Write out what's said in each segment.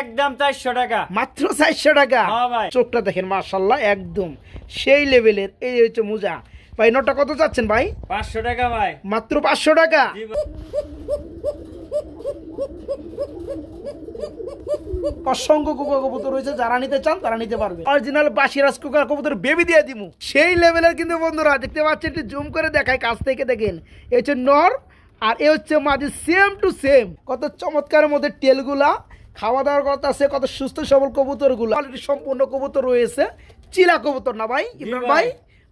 একদম 400 টাকা, মাত্র 400 টাকা। হ্যাঁ ভাই, চোখটা দেখেন মাশাআল্লাহ একদম সেই লেভেলের। এই হচ্ছে মোজা ভাই। নটটা কত চাচ্ছেন ভাই? 500 টাকা ভাই, মাত্র 500 টাকা। জি ভাই। অসংখ্য কুকা কবুতর রয়েছে, যারা নিতে চান তারা নিতে পারবে। অরিজিনাল বাসিরাজ কুকা কবুতর বেবি দিয়ে দিমু সেই লেভেলের। কিন্তু বন্ধুরা দেখতে পাচ্ছেন, একটু জুম করে দেখায় কাছ থেকে দেখেন। এই হচ্ছে নর আর এ হচ্ছে মাদি, সেম টু সেম। কত চমৎকারের মধ্যে টেলগুলা, খাওয়া দাওয়ার কথা আছে, কত সুস্থ সবল কবুতরগুলো, কোয়ালিটি সম্পূর্ণ কবুতর রয়েছে। চিলা কবুতর না ভাই ইমরান ভাই?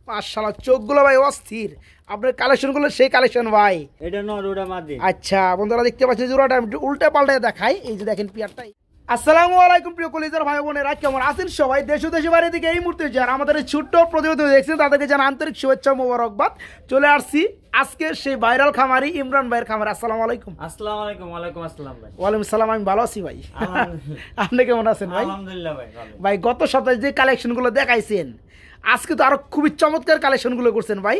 মাশাআল্লাহ চোখগুলো ভাই অস্থির। আপনার কালেকশনগুলো সেই কালেকশন ভাই। এটা নর, ওটা মাদি। আচ্ছা বন্ধুরা দেখতে পাচ্ছেন জোড়াটা আমি একটু উল্টা পাল্টায় দেখাই। এই যে দেখেন পিয়ারটাই। আসসালামু আলাইকুম প্রিয় কলিজার ভাই বোনেরা, কেমন আছেন সবাই? দেশ ও দেশের বাইরে থেকে এই মুহূর্তে যারা আমাদের এই ছোট্ট প্রতিবেদন দেখছেন তাদেরকে জানা আন্তরিক শুভেচ্ছা মোবারকবাদ। চলে আসছি আজকে সেই ভাইরাল খামারি ইমরান ভাইয়ের খামারে। আসসালামু আলাইকুম। আসসালামু আলাইকুম। ওয়ালাইকুম আসসালাম ভাই। ওয়ালাইকুম আসসালাম। আমি ভালো আছি ভাই, আপনি কেমন আছেন ভাই? আলহামদুলিল্লাহ ভাই ভালো। ভাই গত সপ্তাহে যে কালেকশনগুলো দেখাইছেন, আজকে তো আরো খুবই চমৎকার কালেকশনগুলো করছেন ভাই।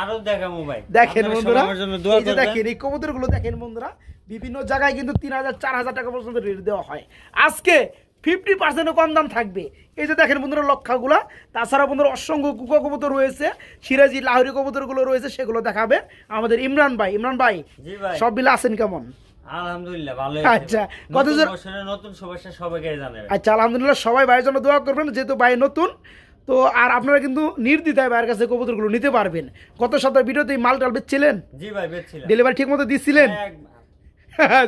আরো দেখাবো ভাই। দেখেন বন্ধুরা, আমার জন্য দোয়া এই যে করবেন। দেখেন এই কবুতরগুলো দেখেন বন্ধুরা, বিভিন্ন জায়গায় কিন্তু 3000 4000 টাকা পর্যন্ত রেট দেওয়া হয়। আজকে 50% কম দাম থাকবে। এই যে দেখেন বন্ধুরা লক্ষাগুলা। তাছাড়া বন্ধুরা অসংখ্য কুকা কবুতর রয়েছে, সিরাজি লাহোরি কবুতরগুলো রয়েছে, সেগুলো দেখাবে আমাদের ইমরান ভাই। ইমরান ভাই, জি ভাই, সব মিলে আছেন কেমন? আলহামদুলিল্লাহ ভালো। আচ্ছা, কত বছরের নতুন শুভেচ্ছা সবাইকে জানাবেন। আচ্ছা আলহামদুলিল্লাহ, সবাই ভাইয়ের জন্য দোয়া করবেন, যেহেতু ভাই নতুন তো। আর আপনারা কিন্তু নির্দ্বিধায় ভাইয়ের কাছে কবুতরগুলো নিতে পারবেন। গত সপ্তাহে ভিডিওতে মাল টাল বেচছিলেন, জি ভাই বেচছিলাম। ডেলিভারি ঠিক মতো দিচ্ছিলেন?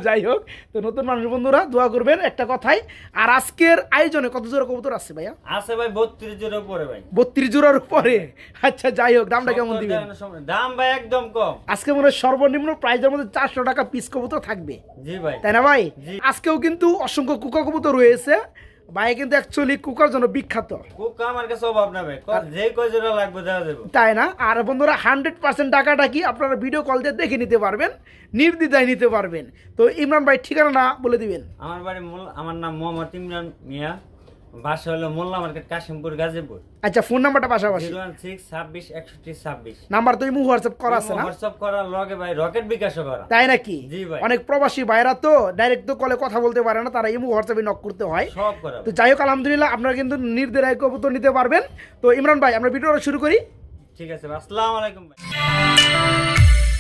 যাই হোক, তো নতুন মানুষ বন্ধুরা দোয়া করবেন একটা কথাই। আর আজকের আয়োজনে কত জোড়া কবুতর আছে ভাইয়া? আছে ভাই 32 জোড়ার উপরে ভাই। 32 জোড়ার উপরে। আচ্ছা যাই হোক, দামটা কেমন দিবেন? দাম ভাই একদম কম। আজকে মনে হয় সর্বনিম্ন প্রাইজের মধ্যে 400 টাকা পিস কবুতর থাকবে, জি ভাই, তাই না ভাই? জি। আজকেও কিন্তু অসংখ্য কুকা কবুতর রয়েছে। ভাই কিন্তু অ্যাকচুয়ালি কুকার জন্য বিখ্যাত। কুকা আমার কাছে অভাব না ভাই, যে কয় জোড়া লাগবে দেওয়া যাবে, তাই না? আর বন্ধুরা 100% টাকাটা কি আপনারা ভিডিও কল দিয়ে দেখে নিতে পারবেন, নির্দ্বিধায় নিতে পারবেন। তো ইমরান ভাই ঠিকানা বলে দিবেন। আমার বাড়ি আমার নাম মোহাম্মদ ইমরান মিয়া, বাসা হলো মোল্লা মার্কেট, কাশিমপুর, গাজীপুর। আচ্ছা ফোন নাম্বারটা পাশাপাশি 01626612626 নাম্বার তো ইমো হোয়াটসঅ্যাপ করা আছে না? হোয়াটসঅ্যাপ করার লগে ভাই রকেট বিকাশও করা। তাই নাকি? জি ভাই। অনেক প্রবাসী ভাইরা তো ডাইরেক্ট তো কলে কথা বলতে পারে না, তারা ইমো হোয়াটসঅ্যাপে নক করতে হয়। সব করা। তো যাই হোক আলহামদুলিল্লাহ, আপনারা কিন্তু নির্দ্বিধায় কবুতর নিতে পারবেন। তো ইমরান ভাই আমরা ভিডিওটা শুরু করি। ঠিক আছে, আসসালামু আলাইকুম ভাই।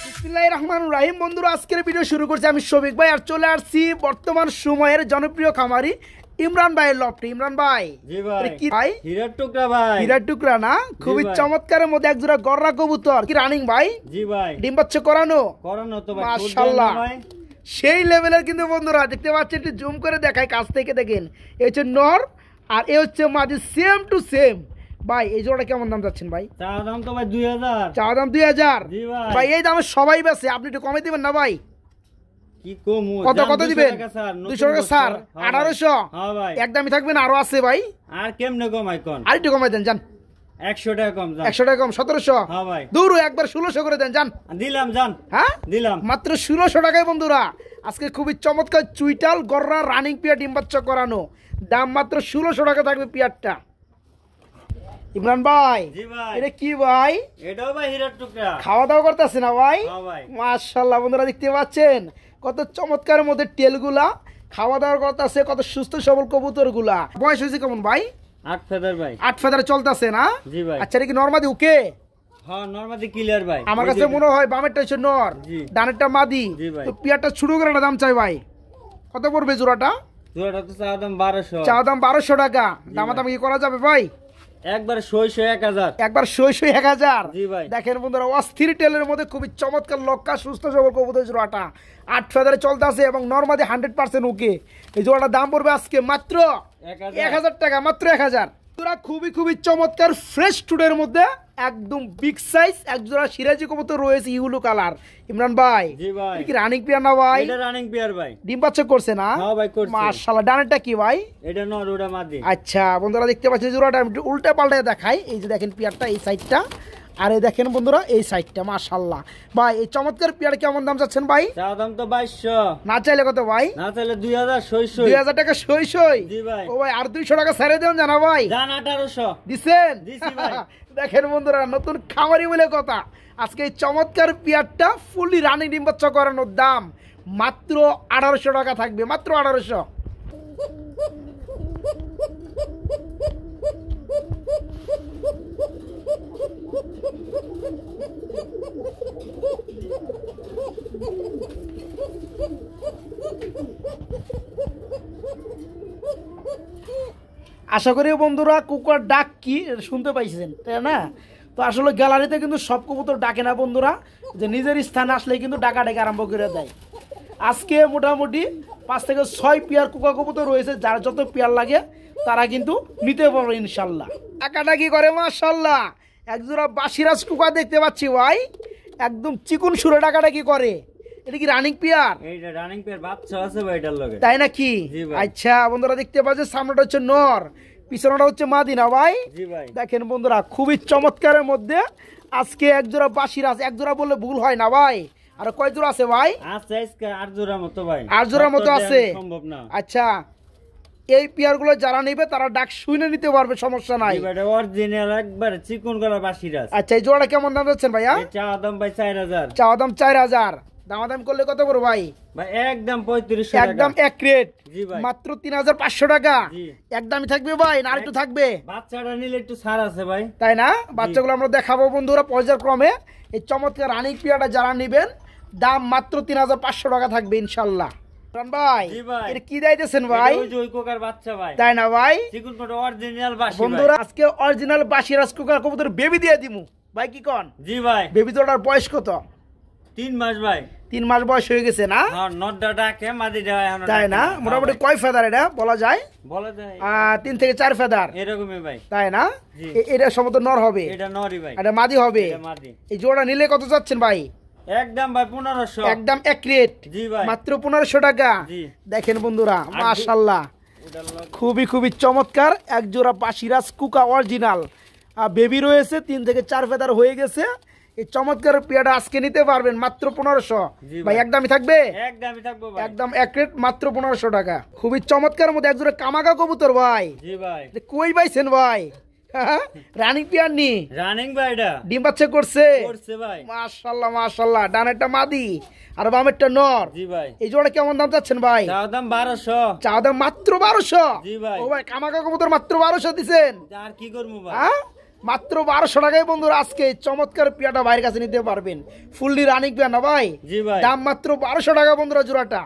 বিসমিল্লাহির রহমানির রহিম। বন্ধুরা আজকের ভিডিও শুরু করছি আমি শফিক ভাই, আর চলে আসছি বর্তমান সময়ের জনপ্রিয় খামারি ইমরান ভাইয়ের লফটে। ইমরান ভাই, জি ভাই, কি ভাই? হীরার টুকরা ভাই। হীরার টুকরা না? খুবই ভাই। চমৎকারের মধ্যে এক জোড়া গররা কবুতর কি রানিং ভাই? জি ভাই, ডিম বাচ্চা করানো করানো তো ভাই, মাশাআল্লাহ ভাই। সেই লেভেলের। কিন্তু বন্ধুরা দেখতে পাচ্ছেন, একটু জুম করে দেখায় কাছ থেকে দেখেন। এই হচ্ছে নর আর এ হচ্ছে মাদি, সেম টু সেম। ভাই এই জোড়াটা কেমন দাম যাচ্ছেন ভাই? চা দাম তো ভাই 2000। চা দাম 2000? জি ভাই। ভাই এই দামে সবাই বেচে, আপনি একটু কমে দিবেন না ভাই? কি কমু? কত দিবেন? 200 টাকা স্যার, 1800? হ্যাঁ ভাই, একদমই থাকবেন, আরো আছে ভাই। আর কেমনে কমাই কোন? আর একটু কমাই দেন, যান। 100 টাকা কম যান। 100 টাকা কম, 1700? হ্যাঁ ভাই, দূর একবার 1600 করে দেন, যান। দিলাম যান। হ্যাঁ দিলাম মাত্র 1600 টাকায় বন্ধুরা। আজকে খুবই চমৎকার চুইটাল গররা রানিং পিয়ার ডিম বাচ্চা করানো, দাম মাত্র 1600 টাকা থাকবে পিয়ারটা। ইমরান ভাই, জি ভাই, এটা কি ভাই? এটাও ভাই হীরার টুকরা। খাওয়া দাওয়া করতেছে না ভাই? হ্যাঁ ভাই, মাশাআল্লাহ বন্ধুরা দেখতে পাচ্ছেন কত চমৎকারের মধ্যে টেলগুলা, খাওয়া দাওয়ার কথা আছে, কত সুস্থ সবল কবুতরগুলা। বয়স হয়েছে কেমন ভাই? 8 ফেদার ভাই। 8 ফেদারে চলতেছে না? জি ভাই। আচ্ছা এটা কি নরমাদি ওকে? হ্যাঁ নরমালি ক্লিয়ার ভাই। আমার কাছে মনে হয় বামেরটা হচ্ছে নর, জি। ডানেরটা মাদি। জি ভাই। তো পিয়ারটা শুরু করে দাম চাই ভাই, কত পড়বে জোড়াটা? জোড়াটা তো চা দাম 1200। চা দাম 1200 টাকা। দামাদামি কি করা যাবে ভাই? একবার 600 1000। একবার 600 1000? জি ভাই। দেখেন বন্ধুরা অস্থির টেলের মধ্যে খুবই চমৎকার লক্কা সুস্থ সবল কবুতর জোড়াটা 8 ফেদারে চলতে আছে এবং নরমালি 100% ওকে। এই জোড়াটার দাম পড়বে আজকে মাত্র 1000 টাকা, মাত্র 1000। তোরা খুবই চমৎকার ফ্রেশ টুডের মধ্যে একদম বিগ সাইজ এক জোড়া সিরাজি কবুতর রয়েছে ইউলো কালার। ইমরান ভাই, জি ভাই, এটা কি রানিং পেয়ার না ভাই? এটা রানিং পেয়ার ভাই। ডিম বাচ্চা করছে না? হ্যাঁ ভাই করছে। মাশাআল্লাহ, ডানেরটা কি ভাই? এটা নর, ওটা মাদি। আচ্ছা বন্ধুরা দেখতে পাচ্ছেন জোড়াটা আমি একটু উল্টা পাল্টায় দেখাই। এই যে দেখেন পেয়ারটা এই সাইডটা, আর এই দেখেন বন্ধুরা এই সাইডটা। মাশাআল্লাহ ভাই, এই চমৎকার পেয়ার কেমন দাম চাচ্ছেন ভাই? চা দাম তো 2200। না চাইলে কত ভাই? না চাইলে 2000 600। 2000 টাকা সই। জি ভাই। ও ভাই আর 200 টাকা ছেড়ে দেন জানা ভাই? জান 1800 দিছেন? দিছি ভাই। দেখেন বন্ধুরা নতুন খামারি বলে কথা, আজকে এই চমৎকার পেয়ারটা ফুলি রানিং ডিম বাচ্চা করানোর দাম মাত্র 1800 টাকা থাকবে, মাত্র 1800। আশা করি বন্ধুরা কুকুর ডাক কি শুনতে পাইছেন, তাই না? তো আসলে গ্যালারিতে কিন্তু সব কবুতর ডাকে না বন্ধুরা, যে নিজের স্থানে আসলে কিন্তু ডাকা ডাকা আরম্ভ করে দেয়। আজকে মোটামুটি 5 থেকে 6 পেয়ার কুকা কবুতর রয়েছে, যার যত পেয়ার লাগে তারা কিন্তু নিতে পারবে ইনশাল্লাহ। ডাকাডাকি করে মাশাল্লাহ, একজোড়া বাসিরাজ কুকা দেখতে পাচ্ছি ভাই, একদম চিকুন সুরে ডাকাডাকি করে। এটা কি রানিং পেয়ার? এইটা রানিং পেয়ার, বাচ্চা আছে ভাই এটার লগে, তাই নাকি? আচ্ছা বন্ধুরা দেখতে পাচ্ছেন, সামনেটা হচ্ছে নর, পিছনেটা হচ্ছে মাদি না ভাই? জি ভাই। দেখেন বন্ধুরা খুবই চমৎকারের মধ্যে আজকে একজোড়া বাসিরাজ, একজোড়া বললে ভুল হয় না ভাই। আর কয় জোড়া আছে ভাই? আছে আজকে 8 জোড়া মতো ভাই। 8 জোড়ার মতো আছে, সম্ভব না। আচ্ছা এই পেয়ারগুলো যারা নেবে তারা ডাক শুনে নিতে পারবে, সমস্যা নাই। এটা অরিজিনাল একবার চিকন গলা বাসিরাজ। আচ্ছা এই জোড়াটা কেমন দাম যাচ্ছেন ভাইয়া? চাওয়া দাম ভাই 4000। চাওয়া দাম 4000, দামাদাম করলে কত বড় ভাই? ভাই একদম 3500 টাকা, একদম এক রেট, জি ভাই। মাত্র 3500 টাকা। জি। একদমই থাকবে ভাই না আরেকটু থাকবে? বাচ্চাটা নিলে একটু ছাড় আছে ভাই, তাই না? বাচ্চাগুলো আমরা দেখাবো বন্ধুরা পর্যায়ক্রমে। এই চমৎকার রানিং পেয়ারটা যারা নেবেন দাম মাত্র 3500 টাকা থাকবে ইনশাল্লাহ। ভাই জি ভাই। এটা কি দিতেছেন ভাই? ওই যে ওই কোকার বাচ্চা ভাই, তাই না ভাই? চিকন কোট অরিজিনাল বাসি বন্ধুরা আজকে অরিজিনাল বাসিরাজ কুকার কবুতর বেবি দিয়ে দিমু ভাই, কি কোন? জি ভাই। বেবি তোটার বয়স কত? 3 মাস ভাই। 3 মাস বয়স হয়ে গেছে না? হ্যাঁ, নটটা ডাকে মাদিটা এখন তাই না? মোটামুটি কয় ফেদার এটা বলা যায়? বলা যায় 3 থেকে 4 ফেদার এরকমই ভাই। তাই না? জি। এটা সম্ভবত নর হবে, এটা নরি ভাই, এটা মাদি হবে। এটা মাদি। এই জোড়া নিলে কত যাচ্ছেন ভাই? একদম ভাই 1500। একদম এক রেট, জি ভাই। মাত্র 1500 টাকা। জি। দেখেন বন্ধুরা মাশাআল্লাহ, এটার লগে খুবই খুবই চমৎকার এক জোড়া বাসিরাজ কুকা অরিজিনাল বেবি রয়েছে, 3 থেকে 4 ফেদার হয়ে গেছে। এই চমৎকার পেয়ারটা আজকে নিতে পারবেন মাত্র 1500 জি ভাই। ভাই। একদমই থাকবে? একদমই থাকবো ভাই। একদম এক রেট, মাত্র 1500 টাকা। খুবই চমৎকার মধ্যে এক জোড়া কামাকা কবুতর ভাই, জি ভাই। এটা কই পাইছেন ভাই? রানিং পেয়ার নি, রানিং ভাই, এটা ডিম বাচ্চা করছে করছে ভাই। মাশাআল্লাহ মাশাআল্লাহ। ডানেরটা মাদি আর বামেরটা নর। জি ভাই। এই জোড়া কেমন দাম চাচ্ছেন ভাই? চাওয়া দাম 1200। চা দাম মাত্র 1200? জি ভাই। ও ভাই কামাকা কবুতর মাত্র 1200 দিছেন? আর কি করবো ভাই? হ্যাঁ মাত্র 1200 টাকায় বন্ধুরা আজকে এই চমৎকার পেয়ারটা ভাইয়ের কাছে নিতে পারবেন। ফুললি রানিং পেয়ার না ভাই? জি ভাই। দাম মাত্র 1200 টাকা বন্ধুরা জোড়াটা।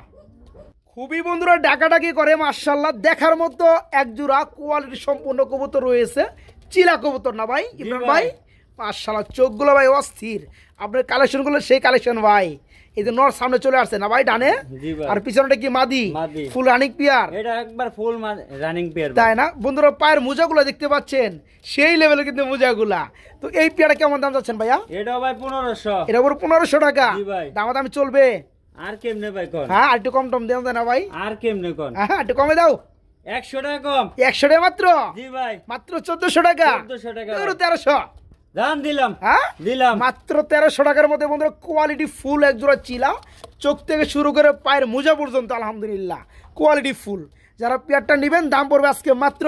খুবই বন্ধুরা ডাকাডাকি করে মাশাআল্লাহ, দেখার মতো এক জোড়া কোয়ালিটি সম্পূর্ণ কবুতর রয়েছে। চিলা কবুতর না ভাই ইমরান ভাই। ভাই? মাশাআল্লাহ চোখগুলো ভাই অস্থির, আপনার কালেকশনগুলো সেই কালেকশন ভাই। এই যে নর সামনে চলে আসছে না ভাই ডানে, জি ভাই। আর পিছনটা কি মাদি? মাদি। ফুল রানিং পেয়ার, এটা একবার ফুল রানিং পেয়ার তাই না বন্ধুরা? পায়ের মোজাগুলো দেখতে পাচ্ছেন সেই লেভেলের কিন্তু মোজাগুলা। তো এই পেয়ারটা কেমন দাম যাচ্ছেন ভাইয়া? এটাও ভাই 1500। এটা পুরো 1500 টাকা। জি ভাই। দামাদামি চলবে? আর কেমনে ভাই কোন? হ্যাঁ আর একটু কম টম দেন না ভাই? আর কেমনে কোন? হ্যাঁ একটু কমে দাও। 100 টাকা কম। 100 টাকা মাত্র? জি ভাই। মাত্র 1400 টাকা? 1400 টাকা। 1300? দাম দিলাম। হ্যাঁ দিলাম। মাত্র 1300 টাকার মধ্যে বন্ধুরা কোয়ালিটি ফুল এক জোড়া চিলা, চোখ থেকে শুরু করে পায়ের মোজা পর্যন্ত আলহামদুলিল্লাহ কোয়ালিটি ফুল। যারা পেয়ারটা নেবেন দাম পড়বে আজকে মাত্র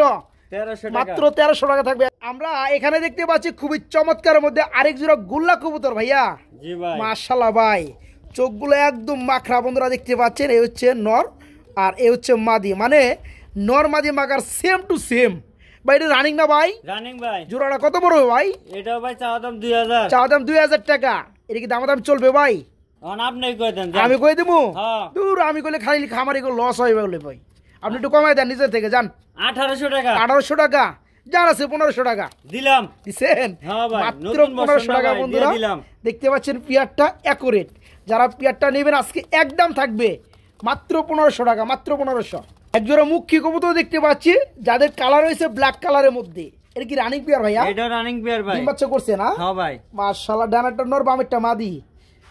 1300 টাকা। মাত্র 1300 টাকা থাকবে। আমরা এখানে দেখতে পাচ্ছি খুবই চমৎকারের মধ্যে আরেক জোড়া গুল্লা কবুতর ভাইয়া। জি ভাই। মাশাআল্লাহ ভাই, চোখগুলো একদম মাখরা বন্ধুরা দেখতে পাচ্ছেন। এই হচ্ছে নর আর এই হচ্ছে মাদি, মানে নর মাদি মাখার সেম টু সেম ভাই। এটা রানিং না ভাই? রানিং ভাই। জোড়াটা কত বড় ভাই? এটাও ভাই চাওয়া দাম 2000। চাওয়া দাম 2000 টাকা। এটা কি দামাদাম চলবে ভাই? এখন আপনি কই দেন? আমি কই দেবো? হ্যাঁ। দূর আমি কইলে খালি খামারি লস হয় বলে ভাই। আপনি একটু কমাই দেন নিজের থেকে, যান 1800 টাকা। 1800 টাকা। যার আছে 1500 টাকা দিলাম। দিছেন? হ্যাঁ ভাই, মাত্র নতুন বছর 1500 টাকা না ভাই, বন্ধুরা। দিয়ে দিলাম। দেখতে পাচ্ছেন পিয়ারটা অ্যাকুরেট। যারা পিয়ারটা নেবেন আজকে একদম থাকবে মাত্র 1500 টাকা, মাত্র 1500। একজোড়া মুখী কবুতর দেখতে পাচ্ছি যাদের কালার হয়েছে ব্ল্যাক কালারের মধ্যে। এটা কি রানিং পেয়ার ভাইয়া? এটা রানিং পেয়ার ভাই। ডিম বাচ্চা করছে না? হ্যাঁ ভাই। মাশাআল্লাহ, ডানারটা নর বামেরটা মাদি।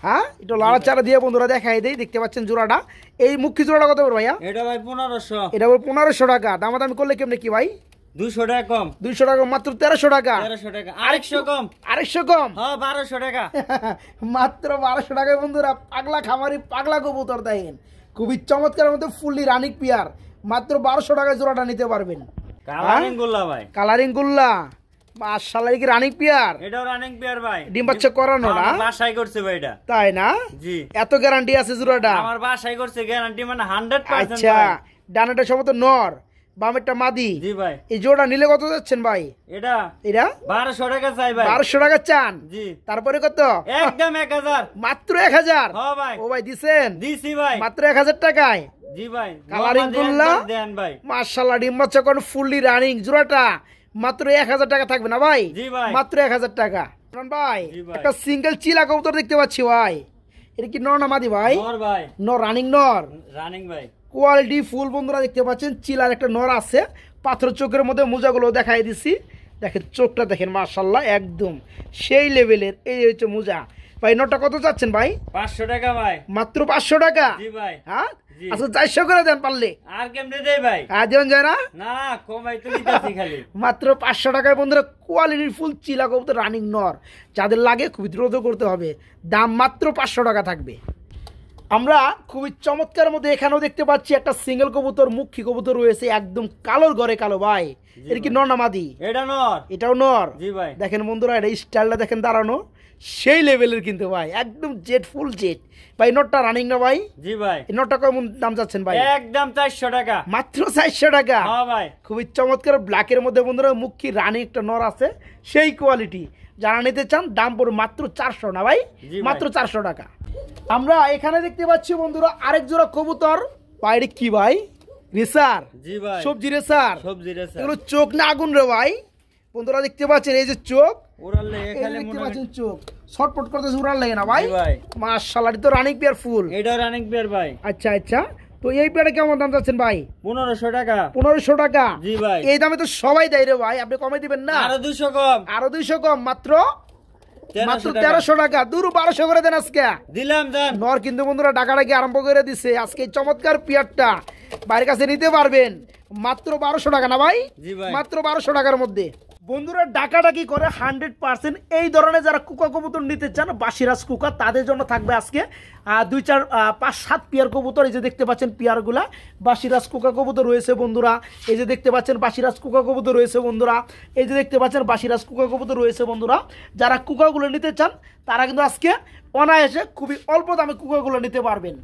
হ্যাঁ একটু লাড়াচাড়া দিয়ে বন্ধুরা দেখাই দেই। দেখতে পাচ্ছেন জোড়াটা, এই মুখী জোড়াটা কত ভাইয়া? এটা ভাই 1500। এটা 1500 টাকা। দামাদামি করলে কেমনে কি ভাই? 200 টাকা কম। 200 টাকা মাত্র 1300 টাকা। 1300 টাকা। আরেকশো কম। 200 কম? হ্যাঁ 1200 টাকা। মাত্র 1200 টাকায় বন্ধুরা পাগলা খামারি পাগলা কবুতর দেখেন। খুবই চমৎকার মধ্যে ফুললি রানিং পিয়ার, মাত্র 1200 টাকায় জোড়াটা নিতে পারবেন। কালারিং গোল্লা ভাই। কালারিং গুল্লা মাশাআল্লাহ, কি রানিং পিয়ার? এটাও রানিং পেয়ার ভাই। ডিম বাচ্চা করানো না? আমার বাসায় করছে ভাই এটা। তাই না? জি। এত গ্যারান্টি আছে জোড়াটা? আমার বাসায় করছে, গ্যারান্টি মানে 100%। আচ্ছা, ডানাটা সম্ভবত নর, বামেরটা মাদি। জি ভাই। এই জোড়া নিলে কত যাচ্ছেন ভাই? এটা এটা 1200 টাকা চাই ভাই। 1200 টাকা চান? জি। তারপরে কত? একদম 1000। মাত্র 1000? হ্যাঁ ভাই। ও ভাই দিছেন? দিছি ভাই। মাত্র 1000 টাকায়? জি ভাই। কালারিং গুল্লা দেন ভাই। মাশাআল্লাহ, ডিম বাচ্চা কোন ফুললি রানিং, জোড়াটা মাত্র 1000 টাকা থাকবে না ভাই? জি ভাই। মাত্র 1000 টাকা। ভাই জি ভাই। একটা সিঙ্গেল চিলা কবুতর দেখতে পাচ্ছি ভাই, এটা কি নর না মাদি ভাই? নর ভাই। নর, রানিং নর, রানিং ভাই। কোয়ালিটি ফুল বন্ধুরা দেখতে পাচ্ছেন। চিলার একটা নর আছে, পাথর চোখের মধ্যে মোজাগুলো দেখাই দিছি, দেখেন চোখটা দেখেন মাশাআল্লাহ একদম সেই লেভেলের। এই হচ্ছে মোজা ভাই। নরটা কত চাচ্ছেন ভাই? 500 টাকা ভাই। মাত্র 500 টাকা? জি ভাই। হ্যাঁ জি। আচ্ছা 400 করে দেন পারলে। আর কেমনে দেই ভাই? আর দেন যায় না? না কমাই তো দিতাছি খালি। মাত্র 500 টাকায় বন্ধুরা কোয়ালিটির ফুল চিলা কবুতর রানিং নর, যাদের লাগে খুবই দ্রুত করতে হবে, দাম মাত্র 500 টাকা থাকবে। আমরা খুবই চমৎকার মধ্যে এখানেও দেখতে পাচ্ছি একটা সিঙ্গেল কবুতর, মুখী কবুতর রয়েছে, একদম কালোর ঘরে কালো ভাই। এটা কি নর না মাদি? এটা নর। এটাও নর। জি ভাই। দেখেন বন্ধুরা, এটা স্টাইলটা দেখেন দাঁড়ানো সেই লেভেলের কিন্তু ভাই, একদম জেট, ফুল জেট ভাই। নটটা রানিং না ভাই? জি ভাই। এই নটটা কেমন দাম যাচ্ছেন ভাই? একদম 400 টাকা। মাত্র 400 টাকা? হ্যাঁ ভাই। খুবই চমৎকার ব্ল্যাকের মধ্যে বন্ধুরা মুখী রানিং একটা নর আছে, সেই কোয়ালিটি। যারা নিতে চান দাম পড়বে মাত্র 400 না ভাই? জি ভাই। মাত্র 400 টাকা। আমরা এখানে দেখতে পাচ্ছি বন্ধুরা আরেক জোড়া কবুতর, বাইরে কি ভাই? রেসার? জি ভাই। সবজি রেসার? সবজি রেসার। এগুলো চোখ না আগুন রে ভাই? বন্ধুরা দেখতে পাচ্ছেন এই যে চোখ, ওরালে এই যে এখানে দেখতে মনে পাচ্ছেন চোখ ছটপট করতেছে, উড়ার লাগে না ভাই? জি ভাই। মাশাআল্লাহ, এটা তো রানিং পেয়ার ফুল। এটা রানিং পেয়ার ভাই। আচ্ছা আচ্ছা, তো এই পেয়ারে কেমন দাম যাচ্ছেন ভাই? 1500 টাকা। 1500 টাকা? জি ভাই। এই দামে তো সবাই দেয় রে ভাই, আপনি কমে দিবেন না? আরো 200 কম। আরো 200 কম? মাত্র 1300 1300 টাকা? দূর 1200 করে দেন আজকে। দিলাম দেন। নর কিন্তু বন্ধুরা ডাকাডাকি আরম্ভ করে দিছে আজকে। এই চমৎকার পিয়ারটা বাড়ির কাছে নিতে পারবেন মাত্র 1200 টাকা না ভাই? জি ভাই। মাত্র 1200 টাকার মধ্যে। বন্ধুরা ডাকাডাকি করে 100% এই ধরনের যারা কুকা কবুতর নিতে চান, বাসিরাজ কুকা, তাদের জন্য থাকবে আজকে 2 4 5 7 পেয়ার কবুতর। এই যে দেখতে পাচ্ছেন পেয়ারগুলা বাসিরাজ কুকা কবুতর রয়েছে বন্ধুরা। এই যে দেখতে পাচ্ছেন বাসিরাজ কুকা কবুতর রয়েছে বন্ধুরা। এই যে দেখতে পাচ্ছেন বাসিরাজ কুকা কবুতর রয়েছে বন্ধুরা। যারা কুকাগুলো নিতে চান তারা কিন্তু আজকে অনায়াসে খুবই অল্প দামে কুকাগুলো নিতে পারবেন।